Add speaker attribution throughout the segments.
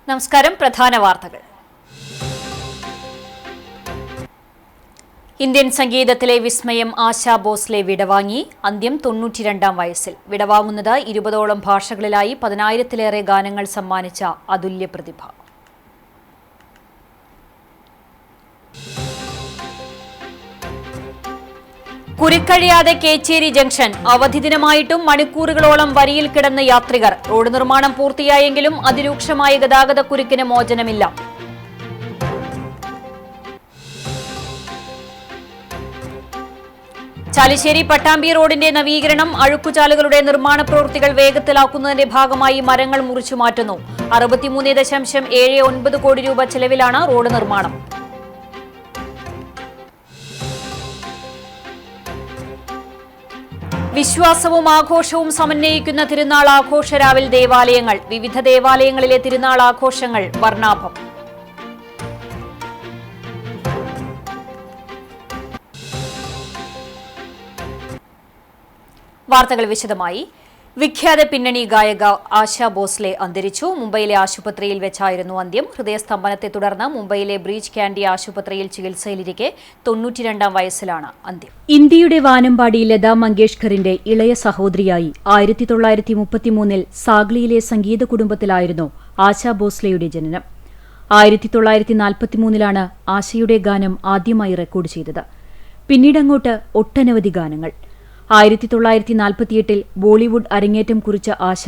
Speaker 1: നമസ്കാരം. പ്രധാന വാർത്തകൾ. ഇന്ത്യൻ സംഗീതത്തിലെ വിസ്മയം ആശാ ഭോസ്ലെ വിടവാങ്ങി. അന്ത്യം 92-ാം വയസ്സിൽ. വിടവാങ്ങുന്നത് 20ഓളം ഭാഷകളിലായി 10,000-ലേറെ ഗാനങ്ങൾ സമ്മാനിച്ച അതുല്യ പ്രതിഭ. കുരുക്കഴിയാതെ കേച്ചേരി ജംഗ്ഷൻ. അവധി ദിനമായിട്ടും മണിക്കൂറുകളോളം വരിയിൽ കിടന്ന് യാത്രികർ. റോഡ് നിർമ്മാണം പൂർത്തിയായെങ്കിലും അതിരൂക്ഷമായ ഗതാഗതക്കുരുക്കിന് മോചനമില്ല. ചാലിശ്ശേരി പട്ടാമ്പി റോഡിന്റെ നവീകരണം. അഴുക്കുചാലുകളുടെ നിർമ്മാണ പ്രവൃത്തികൾ വേഗത്തിലാക്കുന്നതിന്റെ ഭാഗമായി മരങ്ങൾ മുറിച്ചു മാറ്റുന്നു. 63.79 കോടി രൂപ ചെലവിലാണ് റോഡ് നിർമ്മാണം. വിശ്വാസവും ആഘോഷവും സമന്വയിക്കുന്ന തിരുനാൾ ആഘോഷരാവിൽ ദേവാലയങ്ങൾ. വിവിധ ദേവാലയങ്ങളിലെ തിരുനാൾ ആഘോഷങ്ങൾ വർണ്ണാഭം. വാർത്തകൾ വിശദമായി. വിഖ്യാത പിന്നണി ഗായിക ആശാ ഭോസ്ലെ അന്തരിച്ചു. മുംബൈയിലെ ആശുപത്രിയിൽ വെച്ചായിരുന്നു അന്ത്യം. ഹൃദയസ്തംഭനത്തെ തുടർന്ന് മുംബൈയിലെ ബ്രീച്ച് കാൻഡി ആശുപത്രിയിൽ ചികിത്സയിലിരിക്കെ 92-ാം വയസ്സിലാണ് അന്ത്യം. ഇന്ത്യയുടെ വാനമ്പാടി ലതാ മങ്കേഷ്കറിന്റെ ഇളയ സഹോദരിയായി 1933-ൽ സാഗ്ലിയിലെ സംഗീത കുടുംബത്തിലായിരുന്നു ആശാ ഭോസ്ലെയുടെ ജനനം. 1943-ലാണ് ആശയുടെ ഗാനം ആദ്യമായി റെക്കോർഡ് ചെയ്തത്. പിന്നീടങ്ങോട്ട് ഒട്ടനവധി ഗാനങ്ങൾ. 1948-ൽ ബോളിവുഡ് അരങ്ങേറ്റം കുറിച്ച ആശ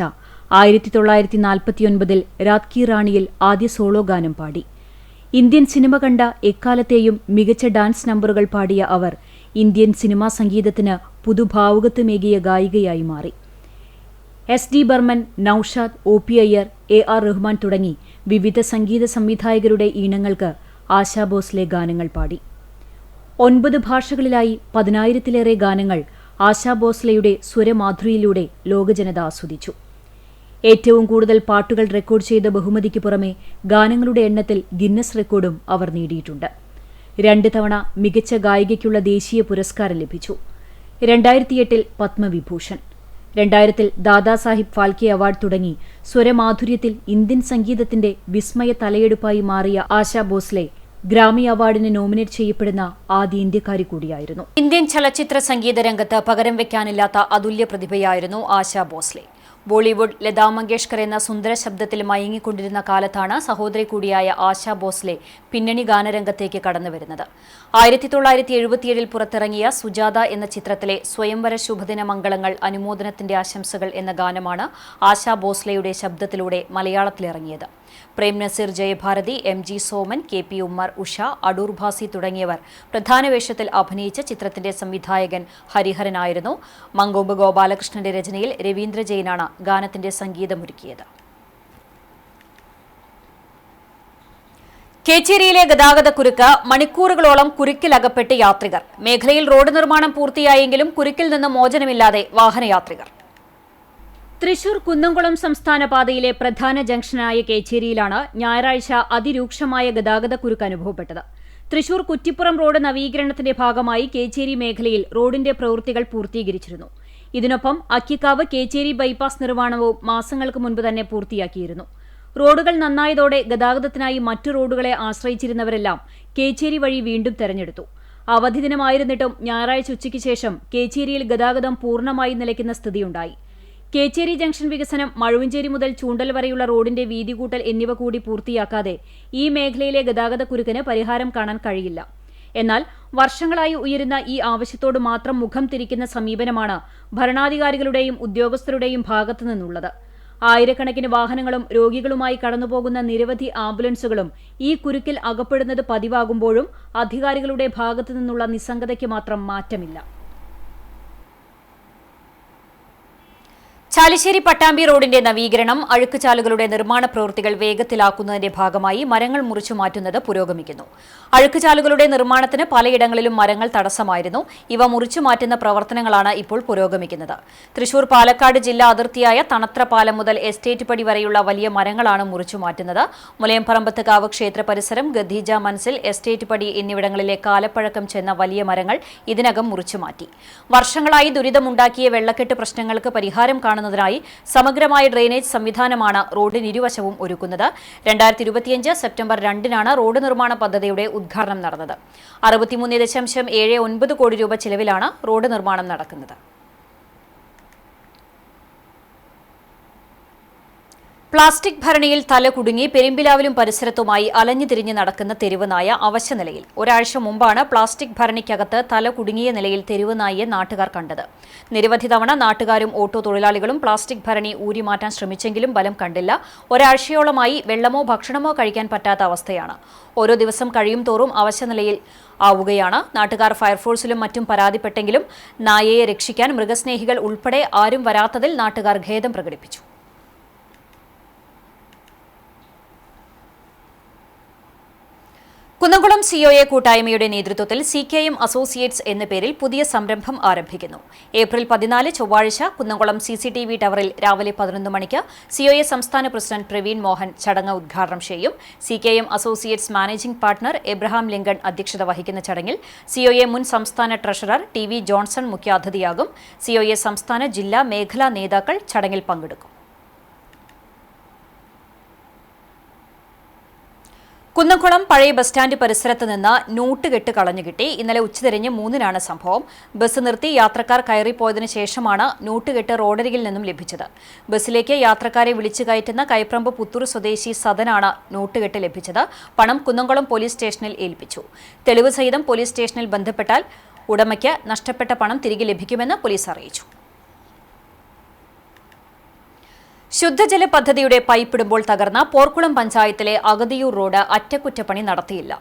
Speaker 1: 1949-ൽ രാത് കി റാണിയിൽ ആദ്യ സോളോ ഗാനം പാടി. ഇന്ത്യൻ സിനിമ കണ്ട എക്കാലത്തെയും മികച്ച ഡാൻസ് നമ്പറുകൾ പാടിയ അവർ ഇന്ത്യൻ സിനിമാ സംഗീതത്തിന് പുതുഭാവുകത്വമേകിയ ഗായികയായി മാറി. SD Barman, Naushad, OP Iyer, AR Rahman തുടങ്ങി വിവിധ സംഗീത സംവിധായകരുടെ ഈണങ്ങൾക്ക് ആശാ ഭോസ്ലെ ഗാനങ്ങൾ പാടി. 9 ഭാഷകളിലായി 10,000-ലേറെ ഗാനങ്ങൾ ആശാ ഭോസ്ലെയുടെ സ്വരമാധുരിയിലൂടെ ലോകജനത ആസ്വദിച്ചു. ഏറ്റവും കൂടുതൽ പാട്ടുകൾ റെക്കോർഡ് ചെയ്ത ബഹുമതിക്ക് പുറമെ ഗാനങ്ങളുടെ എണ്ണത്തിൽ ഗിന്നസ് റെക്കോർഡും അവർ നേടിയിട്ടുണ്ട്. 2 തവണ മികച്ച ഗായികയ്ക്കുള്ള ദേശീയ പുരസ്കാരം ലഭിച്ചു. 2008-ൽ പത്മവിഭൂഷൺ, 2000-ൽ ദാദാസാഹിബ് ഫാൽക്കെ അവാർഡ് തുടങ്ങി സ്വരമാധുര്യത്തിൽ ഇന്ത്യൻ സംഗീതത്തിന്റെ വിസ്മയ തലയെടുപ്പായി മാറിയ ആശാ ഭോസ്ലെ ഗ്രാമി അവാർഡിന് നോമിനേറ്റ് ചെയ്യപ്പെടുന്ന ആദ്യ ഇന്ത്യക്കാരി കൂടിയായിരുന്നു. ഇന്ത്യൻ ചലച്ചിത്ര സംഗീത രംഗത്ത് പകരം വയ്ക്കാനില്ലാത്ത അതുല്യ പ്രതിഭയായിരുന്നു ആശാ ഭോസ്ലെ. ബോളിവുഡ് ലതാ മങ്കേഷ്കർ എന്ന സുന്ദര ശബ്ദത്തിൽ മയങ്ങിക്കൊണ്ടിരുന്ന കാലത്താണ് സഹോദരി കൂടിയായ ആശാ ഭോസ്ലെ പിന്നണി ഗാനരംഗത്തേക്ക് കടന്നുവരുന്നത്. 1977-ൽ പുറത്തിറങ്ങിയ സുജാത എന്ന ചിത്രത്തിലെ സ്വയംവര ശുഭദിന മംഗളങ്ങൾ അനുമോദനത്തിന്റെ ആശംസകൾ എന്ന ഗാനമാണ് ആശാ ഭോസ്ലെയുടെ ശബ്ദത്തിലൂടെ മലയാളത്തിലിറങ്ങിയത്. പ്രേം നസീർ, ജയഭാരതി, MG സോമൻ, KP ഉമ്മർ, ഉഷ, അടൂർ ഭാസി തുടങ്ങിയവർ പ്രധാന വേഷത്തിൽ അഭിനയിച്ച ചിത്രത്തിന്റെ സംവിധായകൻ ഹരിഹരനായിരുന്നു. മങ്കൊമ്പ് ഗോപാലകൃഷ്ണന്റെ രചനയിൽ രവീന്ദ്ര ജെയിനാണ് ഗാനത്തിന്റെ സംഗീതമൊരുക്കിയത്. കേച്ചേരിയിലെ ഗതാഗതക്കുരുക്ക്. മണിക്കൂറുകളോളം കുരുക്കിലകപ്പെട്ട് യാത്രികർ. മേഖലയിൽ റോഡ് നിർമ്മാണം പൂർത്തിയായെങ്കിലും കുരുക്കിൽ നിന്ന് മോചനമില്ലാതെ വാഹനയാത്രികർ. തൃശൂർ കുന്നംകുളം സംസ്ഥാന പാതയിലെ പ്രധാന ജംഗ്ഷനായ കേച്ചേരിയിലാണ് ഞായറാഴ്ച അതിരൂക്ഷമായ ഗതാഗതക്കുരുക്ക് അനുഭവപ്പെട്ടത്. തൃശൂർ കുറ്റിപ്പുറം റോഡ് നവീകരണത്തിന്റെ ഭാഗമായി കേച്ചേരി മേഖലയിൽ റോഡിന്റെ പ്രവൃത്തികൾ പൂർത്തീകരിച്ചിരുന്നു. ഇതിനൊപ്പം അക്കിക്കാവ് കേച്ചേരി ബൈപ്പാസ് നിർമ്മാണവും മാസങ്ങൾക്ക് മുൻപ് തന്നെ പൂർത്തിയാക്കിയിരുന്നു. റോഡുകൾ നന്നായതോടെ ഗതാഗതത്തിനായി മറ്റു റോഡുകളെ ആശ്രയിച്ചിരുന്നവരെല്ലാം കേച്ചേരി വഴി വീണ്ടും തെരഞ്ഞെടുത്തു. അവധി ദിനമായിരുന്നിട്ടും ഞായറാഴ്ച ഉച്ചയ്ക്ക് ശേഷം കേച്ചേരിയിൽ ഗതാഗതം പൂർണ്ണമായി നിലയ്ക്കുന്ന സ്ഥിതിയുണ്ടായി. കേച്ചേരി ജംഗ്ഷൻ വികസനം, മഴുവഞ്ചേരി മുതൽ ചൂണ്ടൽ വരെയുള്ള റോഡിന്റെ വീതി കൂട്ടൽ എന്നിവ കൂടി പൂർത്തിയാക്കാതെ ഈ മേഖലയിലെ ഗതാഗതക്കുരുക്കിന് പരിഹാരം കാണാൻ കഴിയില്ല. എന്നാൽ വർഷങ്ങളായി ഉയരുന്ന ഈ ആവശ്യത്തോട് മാത്രം മുഖം തിരിക്കുന്ന സമീപനമാണ് ഭരണാധികാരികളുടെയും ഉദ്യോഗസ്ഥരുടെയും ഭാഗത്തുനിന്നുള്ളത്. ആയിരക്കണക്കിന് വാഹനങ്ങളും രോഗികളുമായി കടന്നുപോകുന്ന നിരവധി ആംബുലൻസുകളും ഈ കുരുക്കിൽ അകപ്പെടുന്നത് പതിവാകുമ്പോഴും അധികാരികളുടെ ഭാഗത്തുനിന്നുള്ള നിസ്സംഗതയ്ക്ക് മാത്രം മാറ്റമില്ല. ചാലിശ്ശേരി പട്ടാമ്പി റോഡിന്റെ നവീകരണം, അഴുക്കുചാലുകളുടെ നിർമ്മാണ പ്രവൃത്തികൾ വേഗത്തിലാക്കുന്നതിന്റെ ഭാഗമായി മരങ്ങൾ മുറിച്ചു മാറ്റുന്നത് പുരോഗമിക്കുന്നു. അഴുക്കുചാലുകളുടെ നിർമ്മാണത്തിന് പലയിടങ്ങളിലും മരങ്ങൾ തടസ്സമായിരുന്നു. ഇവ മുറിച്ചു മാറ്റുന്ന പ്രവർത്തനങ്ങളാണ് ഇപ്പോൾ പുരോഗമിക്കുന്നത്. തൃശൂർ പാലക്കാട് ജില്ലാ അതിർത്തിയായ തണത്ര പാലം മുതൽ എസ്റ്റേറ്റ് പടി വരെയുള്ള വലിയ മരങ്ങളാണ് മുറിച്ചു മാറ്റുന്നത്. മുലയംപറമ്പത്തുകാവ് ക്ഷേത്ര പരിസരം, ഗദീജ മൻസിൽ, എസ്റ്റേറ്റ് പടി എന്നിവിടങ്ങളിലെ കാലപ്പഴക്കം ചെന്ന വലിയ മരങ്ങൾ ഇതിനകം മുറിച്ചു മാറ്റി. വർഷങ്ങളായി ദുരിതമുണ്ടാക്കിയ വെള്ളക്കെട്ട് പ്രശ്നങ്ങൾക്ക് പരിഹാരം കാണുന്ന കാണുന്നതിനായി സമഗ്രമായ ഡ്രെയിനേജ് സംവിധാനമാണ് റോഡിനിരുവശവും ഒരുക്കുന്നത്. 2025 സെപ്റ്റംബർ 2-നാണ് റോഡ് നിർമ്മാണ പദ്ധതിയുടെ ഉദ്ഘാടനം നടന്നത്. 63.79 കോടി രൂപ ചിലവിലാണ് റോഡ് നിർമ്മാണം നടക്കുന്നത്. പ്ലാസ്റ്റിക് ഭരണിയിൽ തല കുടുങ്ങി പെരുമ്പിലാവിലും പരിസരത്തുമായി അലഞ്ഞുതിരിഞ്ഞ് നടക്കുന്ന തെരുവ് നായ അവശനിലയിൽ. ഒരാഴ്ച മുമ്പാണ് പ്ലാസ്റ്റിക് ഭരണിക്കകത്ത് തല കുടുങ്ങിയ നിലയിൽ തെരുവ് നായയെ നാട്ടുകാർ കണ്ടത്. നിരവധി തവണ നാട്ടുകാരും ഓട്ടോ തൊഴിലാളികളും പ്ലാസ്റ്റിക് ഭരണി ഊരിമാറ്റാൻ ശ്രമിച്ചെങ്കിലും ബലം കണ്ടില്ല. ഒരാഴ്ചയോളമായി വെള്ളമോ ഭക്ഷണമോ കഴിക്കാൻ പറ്റാത്ത അവസ്ഥയാണ്. ഓരോ ദിവസം കഴിയും തോറും അവശനിലയിൽ ആവുകയാണ്. നാട്ടുകാർ ഫയർഫോഴ്സിലും മറ്റും പരാതിപ്പെട്ടെങ്കിലും നായയെ രക്ഷിക്കാൻ മൃഗസ്നേഹികൾ ഉൾപ്പെടെ ആരും വരാത്തതിൽ നാട്ടുകാർ ഖേദം പ്രകടിപ്പിച്ചു. കുന്നംകുളം COA കൂട്ടായ്മയുടെ നേതൃത്വത്തിൽ CKM അസോസിയേറ്റ്സ് എന്ന പേരിൽ പുതിയ സംരംഭം ആരംഭിക്കുന്നു. ഏപ്രിൽ 14 ചൊവ്വാഴ്ച കുന്നംകുളം CCTV ടവറിൽ രാവിലെ 11 മണിക്ക് COA സംസ്ഥാന പ്രസിഡന്റ് പ്രവീൺ മോഹൻ ചടങ്ങ് ഉദ്ഘാടനം ചെയ്യും. CKM associates managing partner Abraham Lincoln അധ്യക്ഷത വഹിക്കുന്ന ചടങ്ങിൽ COA മുൻ സംസ്ഥാന ട്രഷറർ TV ജോൺസൺ മുഖ്യാതിഥിയാകും. COA സംസ്ഥാന ജില്ലാ മേഖലാ നേതാക്കൾ ചടങ്ങിൽ പങ്കെടുക്കും. കുന്നംകുളം പഴയ ബസ് സ്റ്റാൻഡ് പരിസരത്ത് നിന്ന് നോട്ട് കെട്ട് കളഞ്ഞുകിട്ടി. ഇന്നലെ ഉച്ചതിരിഞ്ഞ് 3-നാണ് സംഭവം. ബസ് നിർത്തി യാത്രക്കാർ കയറിപ്പോയതിനു ശേഷമാണ് നോട്ട് കെട്ട് റോഡരികിൽ നിന്നും ലഭിച്ചത്. ബസ്സിലേക്ക് യാത്രക്കാരെ വിളിച്ചു കയറ്റുന്ന കൈപ്രമ്പ് പുത്തൂർ സ്വദേശി സദനാണ് നോട്ട് കെട്ട് ലഭിച്ചത്. പണം കുന്നംകുളം പോലീസ് സ്റ്റേഷനിൽ ഏൽപ്പിച്ചു. തെളിവ് സഹിതം പോലീസ് സ്റ്റേഷനിൽ ബന്ധപ്പെട്ടാൽ ഉടമയ്ക്ക് നഷ്ടപ്പെട്ട പണം തിരികെ ലഭിക്കുമെന്ന് പോലീസ് അറിയിച്ചു. ശുദ്ധജല പദ്ധതിയുടെ പൈപ്പിടുമ്പോൾ തകർന്ന പോർക്കുളം പഞ്ചായത്തിലെ അഗതിയൂർ റോഡ് അറ്റകുറ്റപ്പണി നടത്തിയില്ല.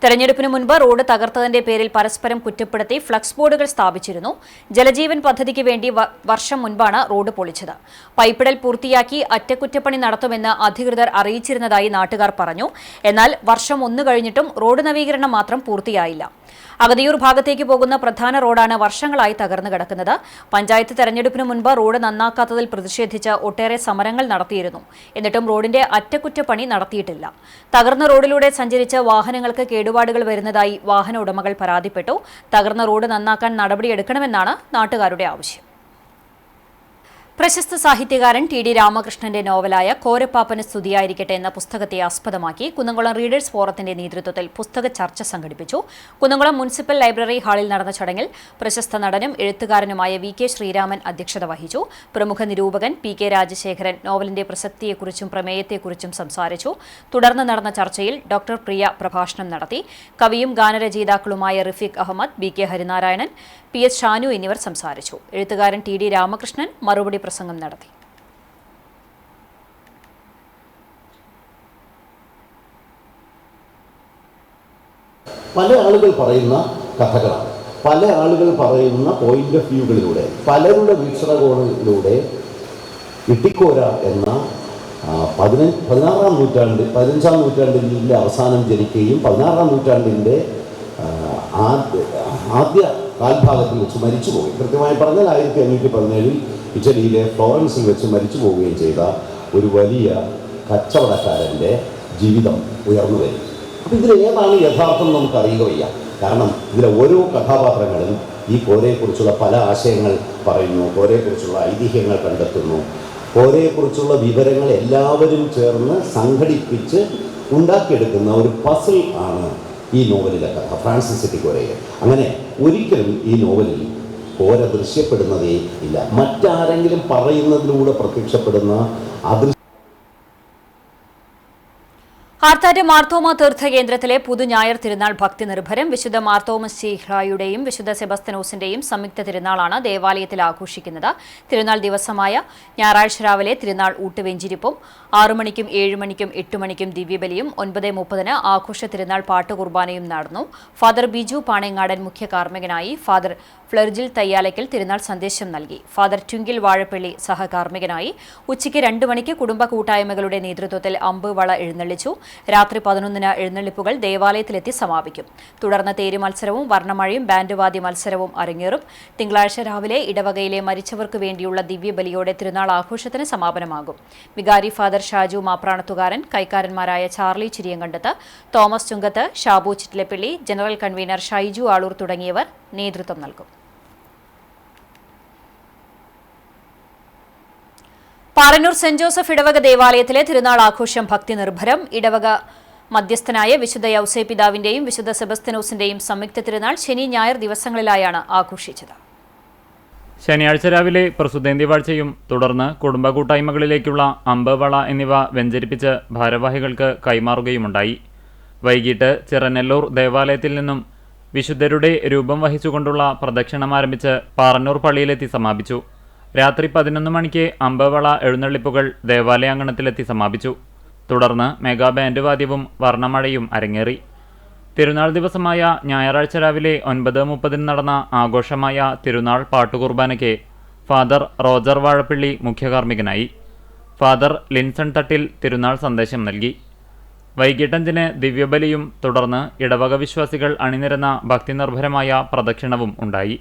Speaker 1: തെരഞ്ഞെടുപ്പിന് മുൻപ് റോഡ് തകർത്തതിന്റെ പേരിൽ പരസ്പരം കുറ്റപ്പെടുത്തി ഫ്ലക്സ് ബോർഡുകൾ സ്ഥാപിച്ചിരുന്നു. ജലജീവൻ പദ്ധതിക്ക് വേണ്ടി വർഷം മുൻപാണ് റോഡ് പൊളിച്ചത്. പൈപ്പിടൽ പൂർത്തിയാക്കി അറ്റകുറ്റപ്പണി നടത്തുമെന്ന് അധികൃതർ അറിയിച്ചിരുന്നതായി നാട്ടുകാർ പറഞ്ഞു. എന്നാൽ വർഷം 1 കഴിഞ്ഞിട്ടും റോഡ് നവീകരണം മാത്രം പൂർത്തിയായില്ല. അഗതിയൂർ ഭാഗത്തേക്ക് പോകുന്ന പ്രധാന റോഡാണ് വർഷങ്ങളായി തകർന്നു കിടക്കുന്നത്. പഞ്ചായത്ത് തെരഞ്ഞെടുപ്പിന് മുൻപ് റോഡ് നന്നാക്കാത്തതിൽ പ്രതിഷേധിച്ച് ഒട്ടേറെ സമരങ്ങൾ നടത്തിയിരുന്നു. എന്നിട്ടും റോഡിന്റെ അറ്റകുറ്റപ്പണി നടത്തിയിട്ടില്ല. തകർന്ന റോഡിലൂടെ സഞ്ചരിച്ച് വാഹനങ്ങൾക്ക് കേടുപാടുകൾ വരുന്നതായി വാഹന ഉടമകൾ പരാതിപ്പെട്ടു. തകർന്ന റോഡ് നന്നാക്കാൻ നടപടിയെടുക്കണമെന്നാണ് നാട്ടുകാരുടെ ആവശ്യം. പ്രശസ്ത സാഹിത്യകാരൻ TD രാമകൃഷ്ണന്റെ നോവലായ കോരപ്പാപ്പന് സ്തുതിയായിരിക്കട്ടെ എന്ന പുസ്തകത്തെ ആസ്പദമാക്കി കുന്നംകുളം റീഡേഴ്സ് ഫോറത്തിന്റെ നേതൃത്വത്തിൽ പുസ്തക ചർച്ച സംഘടിപ്പിച്ചു. കുന്നംകുളം മുനിസിപ്പൽ ലൈബ്രറി ഹാളിൽ നടന്ന ചടങ്ങിൽ പ്രശസ്ത നടനും എഴുത്തുകാരനുമായ VK ശ്രീരാമൻ അധ്യക്ഷത വഹിച്ചു. പ്രമുഖ നിരൂപകൻ PK രാജശേഖരൻ നോവലിന്റെ പ്രസക്തിയെക്കുറിച്ചും പ്രമേയത്തെക്കുറിച്ചും സംസാരിച്ചു. തുടർന്ന് നടന്ന ചർച്ചയിൽ ഡോക്ടർ പ്രിയ പ്രഭാഷണം നടത്തി. കവിയും ഗാനരചയിതാക്കളുമായ റഫീഖ് അഹമ്മദ്, BK ഹരിനാരായണൻ, PS ഷാനു എന്നിവർ സംസാരിച്ചു. എഴുത്തുകാരൻ TD രാമകൃഷ്ണൻ മറുപടി പ്രസംഗം നടത്തി.
Speaker 2: പല ആളുകൾ പറയുന്ന കഥകളാണ്, പല ആളുകൾ പറയുന്ന പോയിന്റ് ഓഫ് വ്യൂകളിലൂടെ, പലരുടെ വീക്ഷണകോണിലൂടെ ഇട്ടിക്കോര എന്ന 15-ാം നൂറ്റാണ്ടിൻ്റെ അവസാനം ജനിക്കുകയും 16-ാം നൂറ്റാണ്ടിൻ്റെ ആദ്യ കാൽഭാഗത്തിൽ വെച്ച് മരിച്ചുപോയി. കൃത്യമായി പറഞ്ഞാൽ 1517 ഇറ്റലിയിലെ ഫ്ലോറൻസിൽ വെച്ച് മരിച്ചു പോവുകയും ചെയ്ത ഒരു വലിയ കച്ചവടക്കാരൻ്റെ ജീവിതം ഉയർന്നു വരും. അപ്പോൾ ഇതിലേതാണ് യഥാർത്ഥം നമുക്കറിയുക വയ്യ. കാരണം ഇതിലെ ഓരോ കഥാപാത്രങ്ങളും ഈ കോരയെക്കുറിച്ചുള്ള പല ആശയങ്ങൾ പറയുന്നു, കോരയെക്കുറിച്ചുള്ള ഐതിഹ്യങ്ങൾ കണ്ടെത്തുന്നു, കോരയെക്കുറിച്ചുള്ള വിവരങ്ങൾ എല്ലാവരും ചേർന്ന് സംഘടിപ്പിച്ച് ഉണ്ടാക്കിയെടുക്കുന്ന ഒരു പസിൽ ആണ് ഈ നോവലിലെ കഥ, ഫ്രാൻസിസ് എറ്റിക്കോരയെ. അങ്ങനെ ഒരിക്കലും ഈ നോവലിൽ കോര ദൃശ്യപ്പെടുന്നതേ ഇല്ല. മറ്റാരെങ്കിലും പറയുന്നതിലൂടെ പ്രത്യക്ഷപ്പെടുന്ന
Speaker 1: ആർത്താറ്റ് മാർത്തോമ തീർത്ഥകേന്ദ്രത്തിലെ പുതുഞായർ തിരുനാൾ ഭക്തി നിർഭരം. വിശുദ്ധ മാർത്തോമശ്ലീഹായുടെയും വിശുദ്ധ സെബസ്തനോസിന്റെയും സംയുക്ത തിരുനാളാണ് ദേവാലയത്തിൽ ആഘോഷിക്കുന്നത്. തിരുനാൾ ദിവസമായ ഞായറാഴ്ച രാവിലെ തിരുനാൾ ഊട്ടുവെഞ്ചിരിപ്പും 6 മണിക്കും 7 മണിക്കും 8 മണിക്കും ദിവ്യബലിയും 9:30 ആഘോഷ തിരുനാൾ പാട്ടുകുർബാനയും നടന്നു. ഫാദർ ബിജു പാണേങ്ങാടൻ മുഖ്യ കാർമ്മികനായി. ഫാദർ ഫ്ലർജിൽ തയ്യാലയ്ക്കൽ തിരുനാൾ സന്ദേശം നൽകി. ഫാദർ ട്വിങ്കിൾ വാഴപ്പള്ളി സഹകാർമ്മികനായി. ഉച്ചയ്ക്ക് 2 മണിക്ക് കുടുംബ കൂട്ടായ്മകളുടെ നേതൃത്വത്തിൽ അമ്പ് വള എഴുന്നള്ളിച്ചു. രാത്രി 11-ന് എഴുന്നള്ളിപ്പുകൾ ദേവാലയത്തിലെത്തി സമാപിക്കും. തുടർന്ന് തേര് മത്സരവും വർണ്ണമഴയും ബാൻഡ് വാദ്യ മത്സരവും അരങ്ങേറും. തിങ്കളാഴ്ച രാവിലെ ഇടവകയിലെ മരിച്ചവർക്ക് വേണ്ടിയുള്ള ദിവ്യബലിയോടെ തിരുനാൾ ആഘോഷത്തിന് സമാപനമാകും. വികാരി ഫാദർ ഷാജു മാപ്രാണത്തുകാരൻ, കൈക്കാരന്മാരായ Charlie Chiriyankandath, Thomas Chungath, Shabu Chittilappilly, general convener Shaiju Aloor തുടങ്ങിയവർ നേതൃത്വം നൽകും. പാറന്നൂർ സെന്റ് ജോസഫ് ഇടവക ദേവാലയത്തിലെ തിരുനാൾ ആഘോഷം ഭക്തി നിർഭരം. ഇടവക മധ്യസ്ഥനായ വിശുദ്ധ യൗസേ പിതാവിന്റെയും വിശുദ്ധ സെബസ്ത്യനോസിന്റെയും സംയുക്ത തിരുനാൾ ശനി ഞായർ ദിവസങ്ങളിലായാണ് ആഘോഷിച്ചത്.
Speaker 3: ശനിയാഴ്ച രാവിലെ പ്രസുദ്ധേന്തി വാഴ്ചയും തുടർന്ന് കുടുംബ കൂട്ടായ്മകളിലേക്കുള്ള അമ്പവള എന്നിവ വെഞ്ചരിപ്പിച്ച് ഭാരവാഹികൾക്ക് കൈമാറുകയുമുണ്ടായി. വൈകിട്ട് ചിറനെല്ലൂർ ദേവാലയത്തിൽ നിന്നും വിശുദ്ധരുടെ രൂപം വഹിച്ചുകൊണ്ടുള്ള പ്രദക്ഷിണം ആരംഭിച്ച് പാറന്നൂർ പള്ളിയിലെത്തി സമാപിച്ചു. രാത്രി 11 മണിക്ക് അമ്പവള എഴുന്നള്ളിപ്പുകൾ ദേവാലയാങ്കണത്തിലെത്തി സമാപിച്ചു. തുടർന്ന് മെഗാ ബാൻഡ് വാദ്യവും വർണ്ണമഴയും അരങ്ങേറി. തിരുനാൾ ദിവസമായ ഞായറാഴ്ച രാവിലെ 9:30 നടന്ന ആഘോഷമായ തിരുനാൾ പാട്ടുകുർബാനയ്ക്ക് ഫാദർ റോജർ വാഴപ്പിള്ളി മുഖ്യകാർമ്മികനായി. ഫാദർ ലിൻസൺ തട്ടിൽ തിരുനാൾ സന്ദേശം നൽകി. വൈകിട്ട് 5-ന് ദിവ്യബലിയും തുടർന്ന് ഇടവക വിശ്വാസികൾ അണിനിരന്ന ഭക്തിനിർഭരമായ പ്രദക്ഷിണവും ഉണ്ടായി.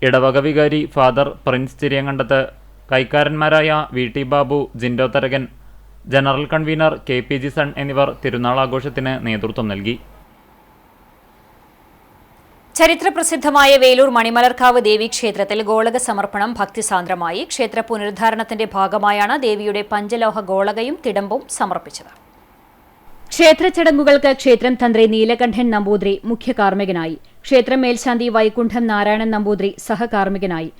Speaker 3: ഇടവക വികാരി ഫാദർ പ്രിൻസ് ചിരിയങ്കണ്ടത്ത്, കൈക്കാരന്മാരായ V T Babu, Jindo Tharakan, general convener KPG Son എന്നിവർ തിരുനാൾ ആഘോഷത്തിന് നേതൃത്വം നൽകി.
Speaker 1: ചരിത്രപ്രസിദ്ധമായ വേലൂർ മണിമലർക്കാവ് ദേവീക്ഷേത്രത്തിൽ ഗോളക സമർപ്പണം ഭക്തിസാന്ദ്രമായി. ക്ഷേത്ര പുനരുദ്ധാരണത്തിന്റെ ഭാഗമായാണ് ദേവിയുടെ പഞ്ചലോഹ ഗോളകയും തിടമ്പും സമർപ്പിച്ചത്. ക്ഷേത്ര ചടങ്ങുകൾക്ക് ക്ഷേത്രം തന്ത്രി നീലകണ്ഠൻ നമ്പൂതിരി മുഖ്യ കാർമ്മികനായി. ക്ഷേത്രം മേൽശാന്തി വൈകുണ്ഠം നാരായണൻ നമ്പൂതിരി സഹകാർമ്മികനായി.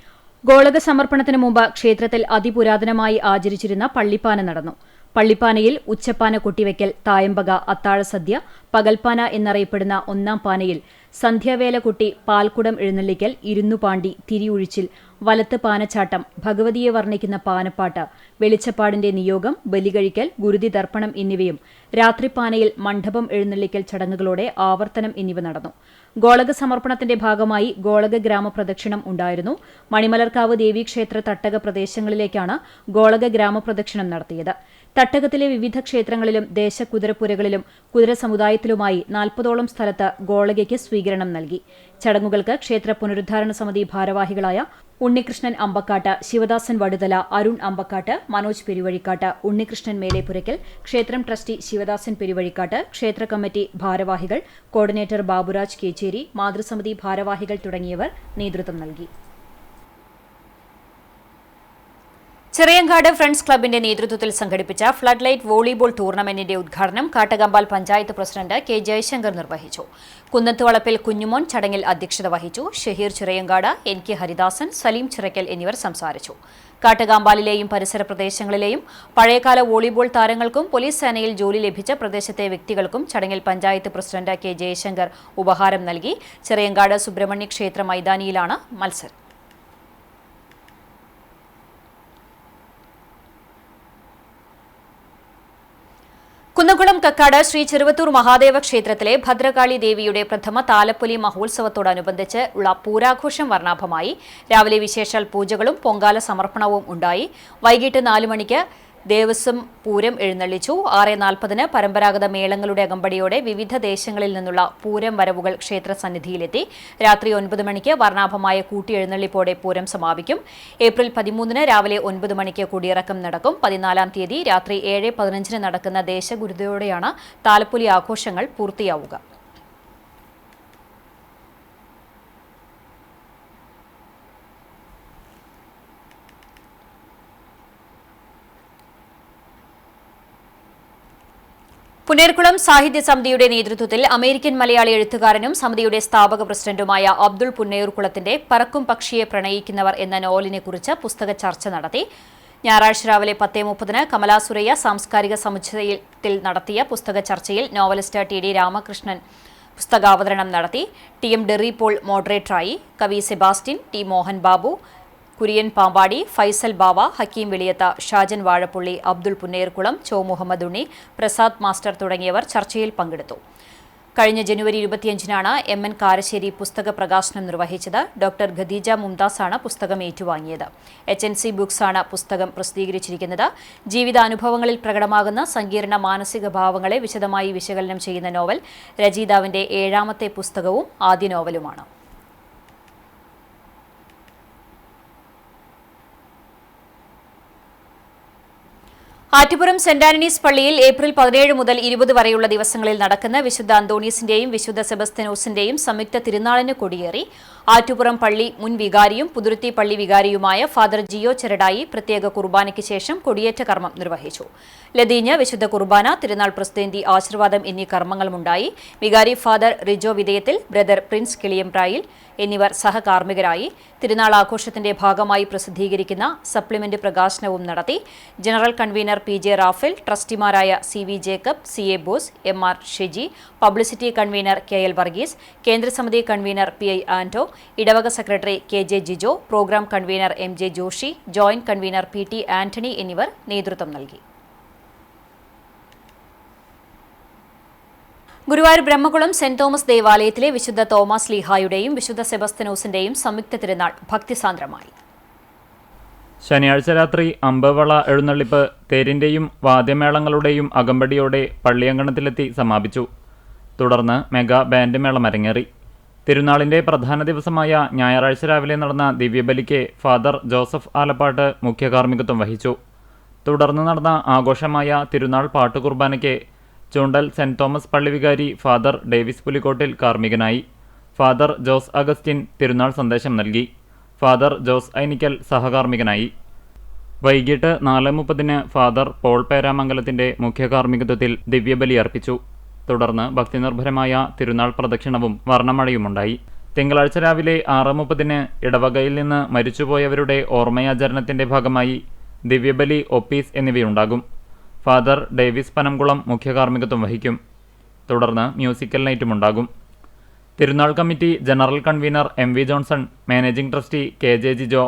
Speaker 1: ഗോളക സമർപ്പണത്തിനു മുമ്പ് ക്ഷേത്രത്തിൽ അതിപുരാതനമായി ആചരിച്ചിരുന്ന പള്ളിപ്പാന നടന്നു. പള്ളിപ്പാനയിൽ ഉച്ചപ്പാന കൊട്ടിവയ്ക്കൽ, തായമ്പക, അത്താഴസദ്യ, പകൽപ്പാന എന്നറിയപ്പെടുന്ന ഒന്നാം പാനയിൽ സന്ധ്യാവേല കൊട്ടി, പാൽക്കുടം എഴുന്നള്ളിക്കൽ, ഇരുന്നുപാണ്ടി, തിരിയൊഴിച്ചിൽ, വലത്ത് പാനച്ചാട്ടം, ഭഗവതിയെ വർണ്ണിക്കുന്ന പാനപ്പാട്ട്, വെളിച്ചപ്പാടിന്റെ നിയോഗം, ബലികഴിക്കൽ, ഗുരുതി ദർപ്പണം എന്നിവയും രാത്രിപ്പാനയിൽ മണ്ഡപം എഴുന്നള്ളിക്കൽ ചടങ്ങുകളോടെ ആവർത്തനം എന്നിവ നടന്നു. ഗോളക സമർപ്പണത്തിന്റെ ഭാഗമായി ഗോളക ഗ്രാമപ്രദക്ഷിണം ഉണ്ടായിരുന്നു. മണിമലർക്കാവ് ദേവീക്ഷേത്ര തട്ടക പ്രദേശങ്ങളിലേക്കാണ് ഗോളക ഗ്രാമപ്രദക്ഷിണം നടത്തിയത്. തട്ടകത്തിലെ വിവിധ ക്ഷേത്രങ്ങളിലും ദേശകുതിരപ്പുരകളിലും കുതിര സമുദായത്തിലുമായി 40ഓളം സ്ഥലത്ത് ഗോളകയ്ക്ക് സ്വീകരണം നൽകി. ചടങ്ങുകൾക്ക് ക്ഷേത്ര പുനരുദ്ധാരണ സമിതി ഭാരവാഹികളായ ഉണ്ണികൃഷ്ണൻ അമ്പക്കാട്ട്, ശിവദാസൻ വടുതല, അരുൺ അമ്പക്കാട്ട്, മനോജ് പെരുവഴിക്കാട്ട്, ഉണ്ണികൃഷ്ണൻ മേലേപ്പുരയ്ക്കൽ, ക്ഷേത്രം ട്രസ്റ്റി ശിവദാസൻ പെരുവഴിക്കാട്ട്, ക്ഷേത്ര കമ്മിറ്റി ഭാരവാഹികൾ, കോർഡിനേറ്റർ ബാബുരാജ് കേച്ചേരി, മാതൃസമിതി ഭാരവാഹികൾ തുടങ്ങിയവർ നേതൃത്വം നൽകി. ചിറയങ്കാട് ഫ്രണ്ട്സ് ക്ലബിന്റെ നേതൃത്വത്തിൽ സംഘടിപ്പിച്ച ഫ്ലഡ് ലൈറ്റ് വോളിബോൾ ടൂർണമെന്റിന്റെ ഉദ്ഘാടനം കാട്ടകമ്പാൽ പഞ്ചായത്ത് പ്രസിഡന്റ് K. ജയശങ്കർ നിർവഹിച്ചു. കുന്നത്തുവളപ്പിൽ കുഞ്ഞുമോൻ ചടങ്ങിൽ അധ്യക്ഷത വഹിച്ചു. ഷഹീർ ചിറയങ്കാട്, NK ഹരിദാസൻ, സലീം ചിറക്കൽ എന്നിവർ സംസാരിച്ചു. കാട്ടകാമ്പാലിലെയും പരിസര പ്രദേശങ്ങളിലെയും പഴയകാല വോളിബോൾ താരങ്ങൾക്കും പോലീസ് സേനയിൽ ജോലി ലഭിച്ച പ്രദേശത്തെ വ്യക്തികൾക്കും ചടങ്ങിൽ പഞ്ചായത്ത് പ്രസിഡന്റ് K. ജയശങ്കർ ഉപഹാരം നൽകി. ചിറയങ്കാട് സുബ്രഹ്മണ്യ ക്ഷേത്ര മൈതാനിയിലാണ് മത്സരം. കുന്നംകുളം കക്കാട് ശ്രീ ചെറുവത്തൂർ മഹാദേവ ക്ഷേത്രത്തിലെ ഭദ്രകാളി ദേവിയുടെ പ്രഥമ താലപ്പൊലി മഹോത്സവത്തോടനുബന്ധിച്ച് ഉള്ള പൂരാഘോഷം വർണ്ണാഭമായി. രാവിലെ വിശേഷാൽ പൂജകളും പൊങ്കാല സമർപ്പണവും ഉണ്ടായി. വൈകിട്ട് 4 മണിക്ക് ദേവസ്വം പൂരം എഴുന്നള്ളിച്ചു. 6:40 പരമ്പരാഗത മേളങ്ങളുടെ അകമ്പടിയോടെ വിവിധ ദേശങ്ങളിൽ നിന്നുള്ള പൂരം വരവുകൾ ക്ഷേത്രസന്നിധിയിലെത്തി. രാത്രി 9 മണിക്ക് വർണ്ണാഭമായ കൂട്ടിയെഴുന്നള്ളിപ്പോടെ പൂരം സമാപിക്കും. ഏപ്രിൽ 13 രാവിലെ 9 മണിക്ക് കൊടിയിറക്കം നടക്കും. 14-ാം തീയതി രാത്രി 7:15 നടക്കുന്ന ദേശഗുരുതയോടെയാണ് താലപ്പൊലി ആഘോഷങ്ങൾ പൂർത്തിയാവുക. പുന്നേർകുളം സാഹിത്യ സമിതിയുടെ നേതൃത്വത്തിൽ അമേരിക്കൻ മലയാളി എഴുത്തുകാരനും സമിതിയുടെ സ്ഥാപക പ്രസിഡന്റുമായ അബ്ദുൾ പുന്നയൂർകുളത്തിന്റെ പറക്കും പക്ഷിയെ പ്രണയിക്കുന്നവർ എന്ന നോവലിനെക്കുറിച്ച് പുസ്തക ചർച്ച നടത്തി. ഞായറാഴ്ച രാവിലെ 10:30 കമലാസുരയ്യ സാംസ്കാരിക സമുച്ചയത്തിൽ നടത്തിയ പുസ്തക ചർച്ചയിൽ നോവലിസ്റ്റ് TD രാമകൃഷ്ണൻ പുസ്തകാവതരണം നടത്തി. TM ഡെറി പോൾ മോഡറേറ്ററായി. കവി സെബാസ്റ്റ്യൻ, T മോഹൻ ബാബു, കുര്യൻ പാമ്പാടി, ഫൈസൽ ബാവ, ഹക്കീം വെളിയത്ത, ഷാജൻ വാഴപ്പുള്ളി, അബ്ദുൾ പുന്നേർകുളം, ചോ മുഹമ്മദ് ഉണ്ണി, പ്രസാദ് മാസ്റ്റർ തുടങ്ങിയവർ ചർച്ചയിൽ പങ്കെടുത്തു. കഴിഞ്ഞ ജനുവരി 25-നാണ് MN കാരശ്ശേരി പുസ്തക പ്രകാശനം നിർവഹിച്ചത്. ഡോക്ടർ ഖദീജ മുംതാസാണ് പുസ്തകം ഏറ്റുവാങ്ങിയത്. HNC ബുക്സാണ് പുസ്തകം പ്രസിദ്ധീകരിച്ചിരിക്കുന്നത്. ജീവിതാനുഭവങ്ങളിൽ പ്രകടമാകുന്ന സങ്കീർണ മാനസിക ഭാവങ്ങളെ വിശദമായി വിശകലനം ചെയ്യുന്ന നോവൽ രചയിതാവിന്റെ 7ാമത്തെ പുസ്തകവും ആദ്യ നോവലുമാണ്. ആറ്റുപുറം സെന്റ് ആന്റണീസ് പള്ളിയിൽ ഏപ്രിൽ 17 മുതൽ 20 വരെയുള്ള ദിവസങ്ങളിൽ നടക്കുന്ന വിശുദ്ധ അന്തോണീസിന്റെയും വിശുദ്ധ സെബസ്ത്യനോസിന്റെയും സംയുക്ത തിരുനാളിന് കൊടിയേറി ആറ്റുപുറം പള്ളി മുൻ വികാരിയും പുതുരുത്തി പള്ളി വികാരിയുമായ ഫാദർ ജിയോ ചെരടായി പ്രത്യേക കുർബാനയ്ക്ക് ശേഷം കൊടിയേറ്റ കർമ്മം നിർവഹിച്ചു. ലതീഞ്ഞ്, വിശുദ്ധ കുർബാന, തിരുനാൾ പ്രസിദ്ധേന്തി ആശീർവാദം എന്നീ കർമ്മങ്ങളുമുണ്ടായി. വികാരി father Rijo Vidheyathil, brother Prince Kiliyamprayil എന്നിവർ സഹകാർമ്മികരായി. തിരുനാൾ ആഘോഷത്തിന്റെ ഭാഗമായി പ്രസിദ്ധീകരിക്കുന്ന സപ്ലിമെന്റ് പ്രകാശനവും നടത്തി. ജനറൽ കൺവീനർ PJ റാഫേൽ, ട്രസ്റ്റിമാരായ CV Jacob, CA Bose, MR Sheji, publicity convener KL Varghese, കേന്ദ്രസമിതി കൺവീനർ PI ആന്റോ, ഇടവക secretary KJ Jijo, programme convener MJ Joshy, joint convener PT Antony എന്നിവർ നേതൃത്വം നൽകി. ഗുരുവായൂർ ബ്രഹ്മകുളം സെന്റ് തോമസ് ദേവാലയത്തിലെ വിശുദ്ധ തോമസ് ലീഹായുടെയും വിശുദ്ധ സെബസ്ത്യനോസിന്റെയും സംയുക്ത തിരുനാൾ ഭക്തിസാന്ദ്രമായി.
Speaker 3: ശനിയാഴ്ച രാത്രി അമ്പവള എഴുന്നള്ളിപ്പ് തേരിന്റെയും വാദ്യമേളങ്ങളുടെയും അകമ്പടിയോടെ പള്ളിയങ്കണത്തിലെത്തി സമാപിച്ചു. തുടർന്ന് മെഗാ ബാൻഡ് മേളം അരങ്ങേറി. തിരുനാളിന്റെ പ്രധാന ദിവസമായ ഞായറാഴ്ച രാവിലെ നടന്ന ദിവ്യബലിക്ക് ഫാദർ ജോസഫ് ആലപ്പാട്ട് മുഖ്യ കാർമ്മികത്വം വഹിച്ചു. തുടർന്ന് നടന്ന ആഘോഷമായ തിരുനാൾ പാട്ടുകുർബാനയ്ക്ക് ചൂണ്ടൽ സെന്റ് തോമസ് പള്ളി വികാരി ഫാദർ ഡേവിസ് പുലിക്കോട്ടിൽ കാർമ്മികനായി. ഫാദർ ജോസ് അഗസ്റ്റിൻ തിരുനാൾ സന്ദേശം നൽകി. ഫാദർ ജോസ് ഐനിക്കൽ സഹകാർമ്മികനായി. വൈകിട്ട് 4:30 ഫാദർ പോൾ പേരാമംഗലത്തിന്റെ മുഖ്യ കാർമ്മികത്വത്തിൽ ദിവ്യബലി അർപ്പിച്ചു. തുടർന്ന് ഭക്തിനിർഭരമായ തിരുനാൾ പ്രദക്ഷിണവും വർണ്ണമഴയുമുണ്ടായി. തിങ്കളാഴ്ച രാവിലെ 6:30 ഇടവകയിൽ നിന്ന് മരിച്ചുപോയവരുടെ ഓർമ്മയാചരണത്തിന്റെ ഭാഗമായി ദിവ്യബലി, ഒപ്പീസ് എന്നിവയുണ്ടാകും. ഫാദർ ഡേവിസ് പനംകുളം മുഖ്യ കാർമ്മികത്വം വഹിക്കും. തുടർന്ന് മ്യൂസിക്കൽ നൈറ്റുമുണ്ടാകും. തിരുനാൾ committee general convener MV Johnson, managing trustee KJ Jijo,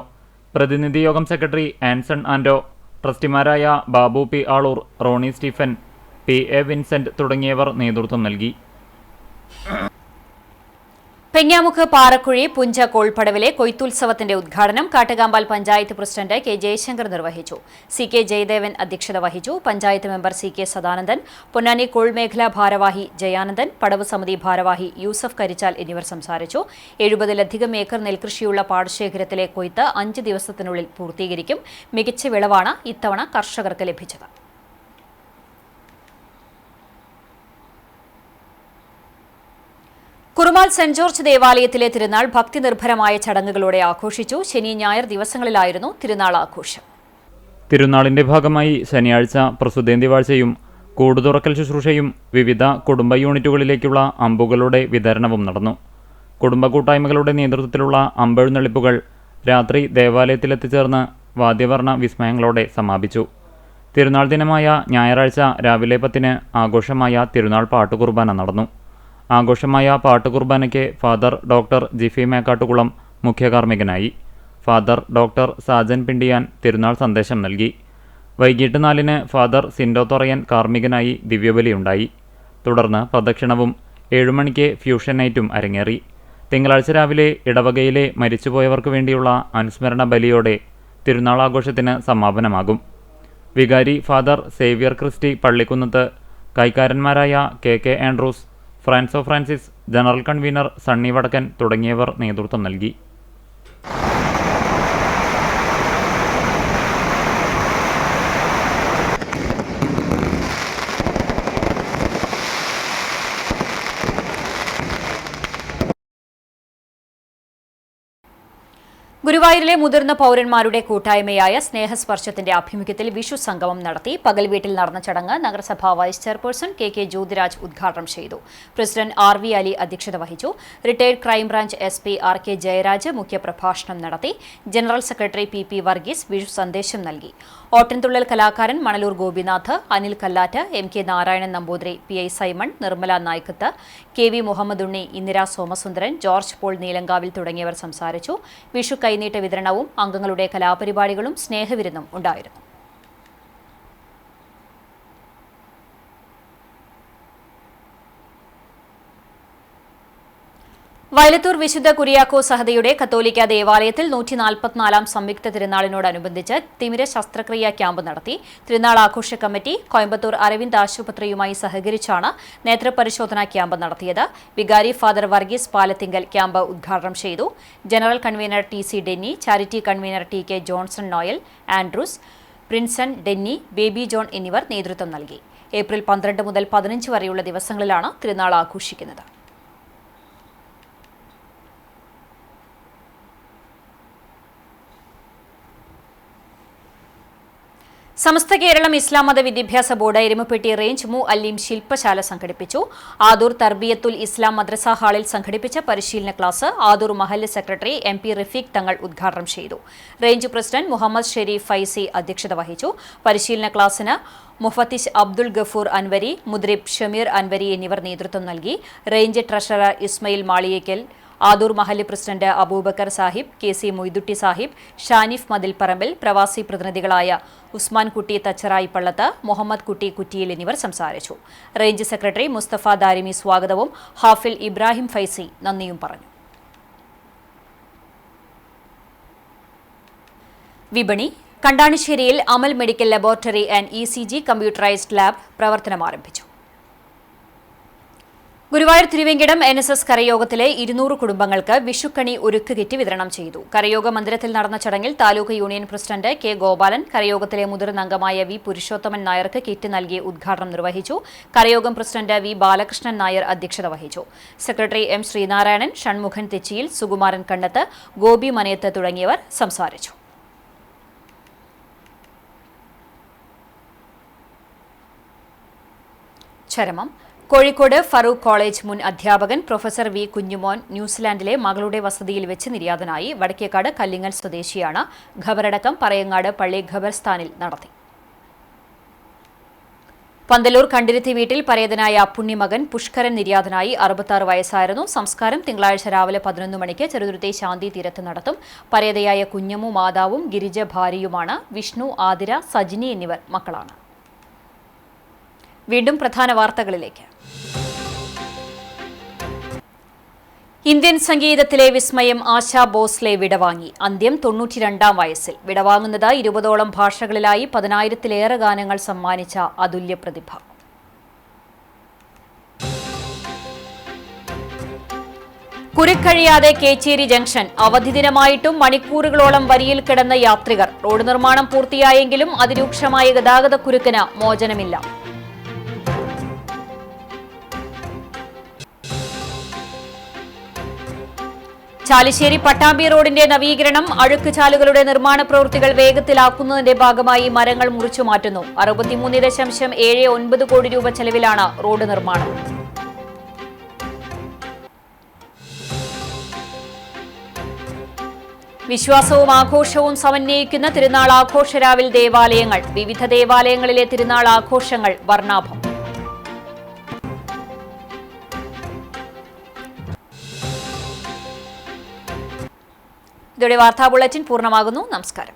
Speaker 3: പ്രതിനിധി യോഗം സെക്രട്ടറി ആൻസൺ ആൻഡോ, ട്രസ്റ്റിമാരായ Babu P Aloor, Ronnie Stephen, PA Vincent തുടങ്ങിയവർ നേതൃത്വം നൽകി.
Speaker 1: പെഞ്ഞാമുഖ് പാറക്കുഴി പുഞ്ച കോൾപ്പടവിലെ കൊയ്ത്തുത്സവത്തിന്റെ ഉദ്ഘാടനം കാട്ടുകാമ്പാൽ പഞ്ചായത്ത് പ്രസിഡന്റ് K ജയശങ്കർ നിർവഹിച്ചു. CK ജയദേവൻ അധ്യക്ഷത വഹിച്ചു. പഞ്ചായത്ത് മെമ്പർ CK സദാനന്ദൻ, പൊന്നാനി കോൾ മേഖലാ ഭാരവാഹി ജയാനന്ദൻ, പടവ് സമിതി ഭാരവാഹി യൂസഫ് കരിച്ചാൽ എന്നിവർ സംസാരിച്ചു. 70-ലധികം ഏക്കർ നെൽകൃഷിയുള്ള പാടശേഖരത്തിലെ കൊയ്ത്ത് 5 ദിവസത്തിനുള്ളിൽ പൂർത്തീകരിക്കും. മികച്ച വിളവാണ് ഇത്തവണ കർഷകർക്ക് ലഭിച്ചത്. കുറുമാൽ സെന്റ് ജോർജ് ദേവാലയത്തിലെ തിരുനാൾ ഭക്തിനിർഭരമായ ചടങ്ങുകളോടെ ആഘോഷിച്ചു. ശനി, ഞായർ ദിവസങ്ങളിലായിരുന്നു തിരുനാൾ ആഘോഷം.
Speaker 3: തിരുനാളിന്റെ ഭാഗമായി ശനിയാഴ്ച പ്രസുദ്ധേന്തി വാഴ്ചയും കൂടുതുറക്കൽ ശുശ്രൂഷയും വിവിധ കുടുംബ യൂണിറ്റുകളിലേക്കുള്ള അമ്പുകളുടെ വിതരണവും നടന്നു. കുടുംബ കൂട്ടായ്മകളുടെ നേതൃത്വത്തിലുള്ള അമ്പെഴുന്നള്ളിപ്പുകൾ രാത്രി ദേവാലയത്തിലെത്തിച്ചേർന്ന് വാദ്യവർണ്ണ വിസ്മയങ്ങളോടെ സമാപിച്ചു. തിരുനാൾ ദിനമായ ഞായറാഴ്ച രാവിലെ 10 ആഘോഷമായ തിരുനാൾ പാട്ടുകുർബാന നടന്നു. ആഘോഷമായ പാട്ടുകുർബാനയ്ക്ക് ഫാദർ ഡോക്ടർ ജിഫി മേക്കാട്ടുകുളം മുഖ്യ കാർമ്മികനായി. ഫാദർ ഡോക്ടർ സാജൻ പിണ്ടിയാൻ തിരുനാൾ സന്ദേശം നൽകി. വൈകിട്ട് 4 ഫാദർ സിൻഡോ തൊറയൻ കാർമ്മികനായി ദിവ്യബലിയുണ്ടായി. തുടർന്ന് പ്രദക്ഷിണവും 7 മണിക്ക് ഫ്യൂഷൻ നൈറ്റും അരങ്ങേറി. തിങ്കളാഴ്ച രാവിലെ ഇടവകയിലെ മരിച്ചുപോയവർക്ക് വേണ്ടിയുള്ള അനുസ്മരണ ബലിയോടെ തിരുനാൾ ആഘോഷത്തിന് സമാപനമാകും. വികാരി ഫാദർ സേവ്യർ ക്രിസ്റ്റി പള്ളിക്കുന്നത്ത്, കൈക്കാരന്മാരായ KK Andrews, Franso Francis, general convener Sunny Vadakkan തുടങ്ങിയവർ നേതൃത്വം നൽകി.
Speaker 1: ഗുരുവായൂരിലെ മുതിർന്ന പൗരന്മാരുടെ കൂട്ടായ്മയായ സ്നേഹസ്പർശത്തിന്റെ ആഭിമുഖ്യത്തിൽ വിഷു സംഗമം നടത്തി. പകൽ വീട്ടിൽ നടന്ന ചടങ്ങ് നഗരസഭാ വൈസ് ചെയർപേഴ്സൺ KK ജ്യോതിരാജ് ഉദ്ഘാടനം ചെയ്തു. പ്രസിഡന്റ് RV അലി അധ്യക്ഷത വഹിച്ചു. Retired crime branch SP RK Jayaraj മുഖ്യപ്രഭാഷണം നടത്തി. General secretary PP Varghese Vishu സന്ദേശം നൽകി. ഓട്ടൻതുള്ളൽ കലാകാരൻ Manalur Gopinath, Anil Kallatt, MK Narayanan Namboothiri, PI Simon, Nirmala Naikkath, KV Muhammad Unni, Indira Somasundaran, George Paul Neelankavil തുടങ്ങിയവർ സംസാരിച്ചു. വിഷു കൈനീട്ട വിതരണവും അംഗങ്ങളുടെ കലാപരിപാടികളും സ്നേഹവിരുന്നും ഉണ്ടായിരുന്നു. വയലത്തൂർ വിശുദ്ധ കുര്യാക്കോ സഹദയുടെ കത്തോലിക്ക ദേവാലയത്തിൽ 144-ാം സംയുക്ത തിരുനാളിനോടനുബന്ധിച്ച് തിമിര ശസ്ത്രക്രിയാ ക്യാമ്പ് നടത്തി. തിരുനാൾ ആഘോഷ കമ്മിറ്റി കോയമ്പത്തൂർ അരവിന്ദ് ആശുപത്രിയുമായി സഹകരിച്ചാണ് നേത്രപരിശോധനാ ക്യാമ്പ് നടത്തിയത്. വികാരി ഫാദർ വർഗീസ് പാലത്തിങ്കൽ ക്യാമ്പ് ഉദ്ഘാടനം ചെയ്തു. General convener TC Denny, charity convener TK Johnson Noel Andrews, Prinson, Denny, Baby John എന്നിവർ നേതൃത്വം നൽകി. ഏപ്രിൽ 12 മുതൽ 15 വരെയുള്ള ദിവസങ്ങളിലാണ് തിരുനാൾ ആഘോഷിക്കുന്നത്. സമസ്ത കേരളം ഇസ്ലാം മത വിദ്യാഭ്യാസ ബോർഡ് എരുമപ്പെട്ടി റേഞ്ച് അല്ലീം ശില്പശാല സംഘടിപ്പിച്ചു. ആദൂർ തർബിയത്തുൽ ഇസ്ലാം മദ്രസ ഹാളിൽ സംഘടിപ്പിച്ച പരിശീലന ക്ലാസ് ആദൂർ മഹല്ല് സെക്രട്ടറി MP റഫീഖ് തങ്ങൾ ഉദ്ഘാടനം ചെയ്തു. റേഞ്ച് പ്രസിഡന്റ് മുഹമ്മദ് ഷെരീഫ് ഫൈസി അധ്യക്ഷത വഹിച്ചു. പരിശീലന ക്ലാസിന് മുഫത്തിഷ് അബ്ദുൽ ഗഫൂർ അൻവരി, മുദ്രിബ് ഷമീർ അൻവരി എന്നിവർ നേതൃത്വം നൽകി. റേഞ്ച് ട്രഷറർ ഇസ്മയിൽ മാളിയേക്കൽ, ആദൂർ മഹല്ല് പ്രസിഡന്റ് അബൂബക്കർ സാഹിബ്, KC മൊയ്തുട്ടി സാഹിബ്, ഷാനിഫ് മതിൽപ്പറമ്പിൽ, പ്രവാസി പ്രതിനിധികളായ ഉസ്മാൻ കുട്ടി തച്ചറായി പള്ളത്ത്, മുഹമ്മദ് കുട്ടി കുറ്റിയിൽ എന്നിവർ സംസാരിച്ചു. റേഞ്ച് സെക്രട്ടറി മുസ്തഫ ദാരിമി സ്വാഗതവും ഹാഫിൽ ഇബ്രാഹിം ഫൈസി നന്ദിയും പറഞ്ഞു. വിപണി. കണ്ടാണിശ്ശേരിയിൽ Amal medical laboratory and ECG computerised lab പ്രവർത്തനം ആരംഭിച്ചു. ഗുരുവായൂർ തിരുവേങ്കിടം NSS കരയോഗത്തിലെ 200 കുടുംബങ്ങൾക്ക് വിഷുക്കണി ഒരുക്ക് കിറ്റ് വിതരണം ചെയ്തു. കരയോഗ മന്ദിരത്തിൽ നടന്ന ചടങ്ങിൽ taluk union president K Gopalan, കരയോഗത്തിലെ മുതിർന്ന അംഗമായ V പുരുഷോത്തമൻ നായർക്ക് കിറ്റ് നൽകി ഉദ്ഘാടനം നിർവഹിച്ചു. കരയോഗം പ്രസിഡന്റ് V ബാലകൃഷ്ണൻ നായർ അധ്യക്ഷത വഹിച്ചു. സെക്രട്ടറി M ശ്രീനാരായണൻ, ഷൺമുഖൻ തെച്ചിയിൽ, സുകുമാരൻ കണ്ണത്ത്, ഗോപി മനയത്ത് തുടങ്ങിയവർ സംസാരിച്ചു. ചരമം. കോഴിക്കോട് ഫറൂഖ് കോളേജ് മുൻ അധ്യാപകൻ പ്രൊഫസർ V കുഞ്ഞുമോൻ ന്യൂസിലാൻഡിലെ മകളുടെ വസതിയിൽ വെച്ച് നിര്യാതനായി. വടക്കേക്കാട് കല്ലിങ്ങൽ സ്വദേശിയാണ്. ഖബറടക്കം പറയങ്ങാട് പള്ളി ഖബർസ്ഥാനിൽ നടത്തി. പന്തലൂർ കണ്ടിരുത്തി വീട്ടിൽ പരേതനായ പുണ്യമകൻ പുഷ്കരൻ നിര്യാതനായി. 66 വയസ്സായിരുന്നു. സംസ്കാരം തിങ്കളാഴ്ച രാവിലെ 11 മണിക്ക് ചെറുതുരുത്തി ശാന്തി തീരത്ത് നടത്തും. പരേതയായ കുഞ്ഞമ്മു മാതാവും ഗിരിജ ഭാര്യയുമാണ്. വിഷ്ണു, ആതിര, സജിനി എന്നിവർ മക്കളാണ്. വീണ്ടും പ്രധാന വാർത്തകളിലേക്ക്. ഇന്ത്യൻ സംഗീതത്തിലെ വിസ്മയം ആശാ ഭോസ്ലെ വിടവാങ്ങി. അന്ത്യം 92-ാം വയസ്സിൽ. വിടവാങ്ങുന്നത് 20ഓളം ഭാഷകളിലായി 10,000-ലേറെ ഗാനങ്ങൾ സമ്മാനിച്ച അതുല്യ പ്രതിഭ. കുരുക്കഴിയാതെ കേച്ചേരി ജംഗ്ഷൻ. അവധി ദിനമായിട്ടും മണിക്കൂറുകളോളം വരിയിൽ കിടന്ന യാത്രികർ. റോഡ് നിർമ്മാണം പൂർത്തിയായെങ്കിലും അതിരൂക്ഷമായ ഗതാഗതക്കുരുക്കിന് മോചനമില്ല. ചാലിശ്ശേരി പട്ടാമ്പി റോഡിന്റെ നവീകരണം. അഴുക്കുചാലുകളുടെ നിർമ്മാണ പ്രവൃത്തികൾ വേഗത്തിലാക്കുന്നതിന്റെ ഭാഗമായി മരങ്ങൾ മുറിച്ചു മാറ്റുന്നു. 63.79 കോടി രൂപ ചെലവിലാണ് റോഡ് നിർമ്മാണം. വിശ്വാസവും ആഘോഷവും സമന്വയിക്കുന്ന തിരുനാൾ ആഘോഷരാവിൽ ദേവാലയങ്ങൾ. വിവിധ ദേവാലയങ്ങളിലെ തിരുനാൾ ആഘോഷങ്ങൾ വർണ്ണാഭം. ഇതോടെ വാർത്താ ബുള്ളറ്റിൻ പൂർണ്ണമാകുന്നു. നമസ്കാരം.